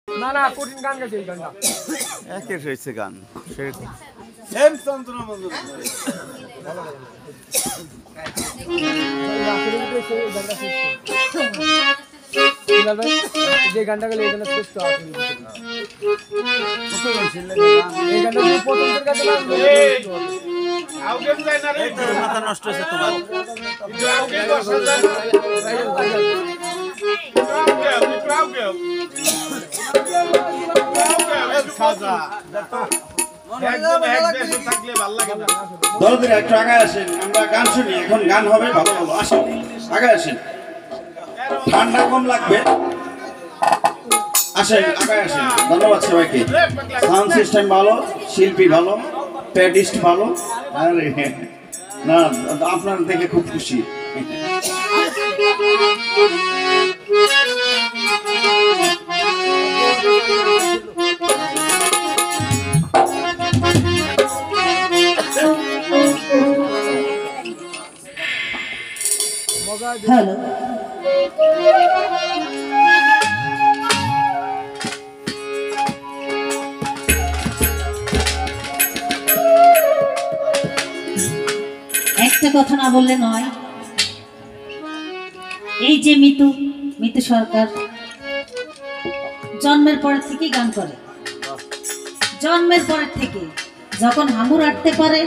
না না কঠিন গান গাইছে এই গানটা একের হয়েছে গান হেমচন্দ্র মজুমদার যে গানটা গেলে এই গানটা শ্রেষ্ঠ এই গানটা প্রথমের কাছে মাথা নষ্ট হয়েছে তোমার দলদের একটু আগে আসেন, আমরা গান শুনি। এখন গান হবে, ভালো ভালো আসেন, আগে আসেন। ঠান্ডা কম লাগবে, আসেন আগে আসেন। ধন্যবাদ সবাইকে। সাউন্ড সিস্টেম ভালো, শিল্পী ভালো, প্যাডিস্ট ভালো। আরে না, আপনার দেখে খুব খুশি। হ্যালো, একটা কথা না বললে নয়। এই যে মিতু সরকার জন্মের পরের থেকেই গান করে। জন্মের পরের থেকে যখন হামুর আটতে পারে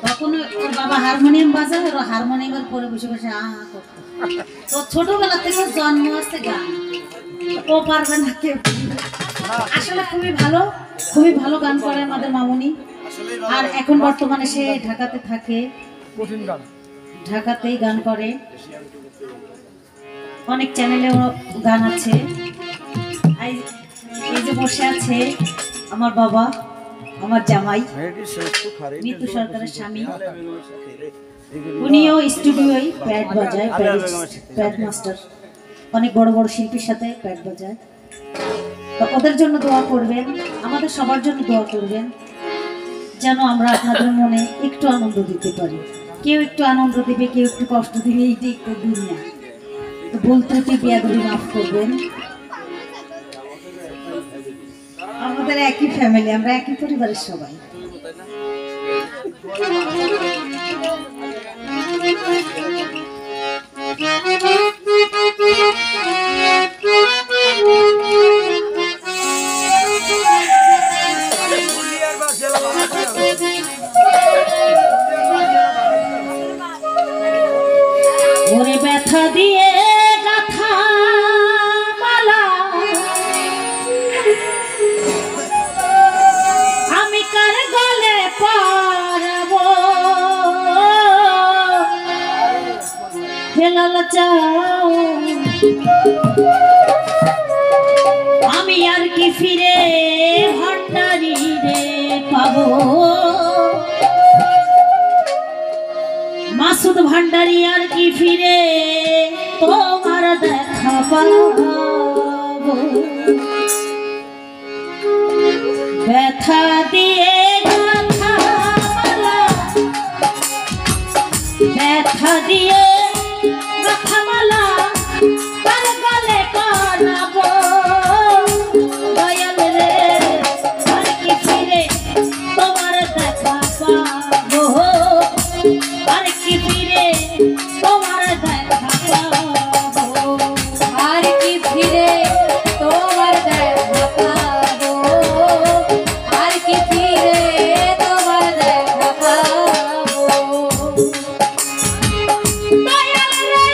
তখন ওর বাবা হারমোনিয়াম বাজায়, ওরা হারমোনিয়ামের পরে বসে বসে আ করতো। তো ছোটবেলা থেকে জন্ম আছে গান, ও পারবে না কেউ। আসলে খুবই ভালো গান করে আমাদের মামুনি। আর এখন বর্তমানে সে ঢাকাতে থাকে, কঠিন গান ঢাকাতেই গান করে। অনেক চ্যানেলেও গান আছে। এই যে বসে আছে আমার বাবা, আমার জামাই মিতু সরকারের স্বামী। উনিও স্টুডিওয় প্যাড বাজায়, প্যাড মাস্টার। অনেক বড় বড় শিল্পীর সাথে প্যাড বাজায়। তো ওদের জন্য দোয়া করবেন, আমাদের সবার জন্য দোয়া করবেন, যেন আমরা আপনাদের মনে একটু আনন্দ দিতে পারি। কেউ একটু আনন্দ দিবে, কেউ একটু কষ্ট দিবে, এইটাই একটু দুনিয়া। তো ভুল ত্রুটি বেয়াদবি মাফ করবেন। আমাদের একই ফ্যামিলি, আমরা একই পরিবারের সবাই। ওরে ব্যথা দিয়ে গাথা মালা আমি কার গলে পারব, হেলাল চাও আমি আর কি ফিরে ভান্ডারি রে পাবো। মাসুদ ভান্ডারি আর কি ফিরে তোমার দেখা পাবো। ব্যথা দিয়ে গাথা মালা, ব্যথা দিয়ে গাথা মালা তার গলে পরাবো। দয়াল রে আর কি ফিরে তোমার দেখা পাবো, আর কি ফিরে তোমার দেখা পাবো, আর কি ফিরে তোমার দেখা পাবো, আর কি ফিরে তোমার দেখা পাবো। দয়াল রে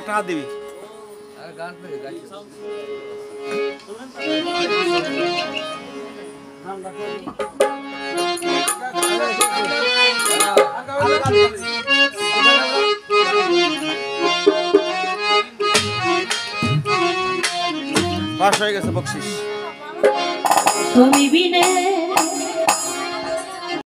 টাকা দিবি পাস হয়ে গেছে বকশিস তুমি বিনে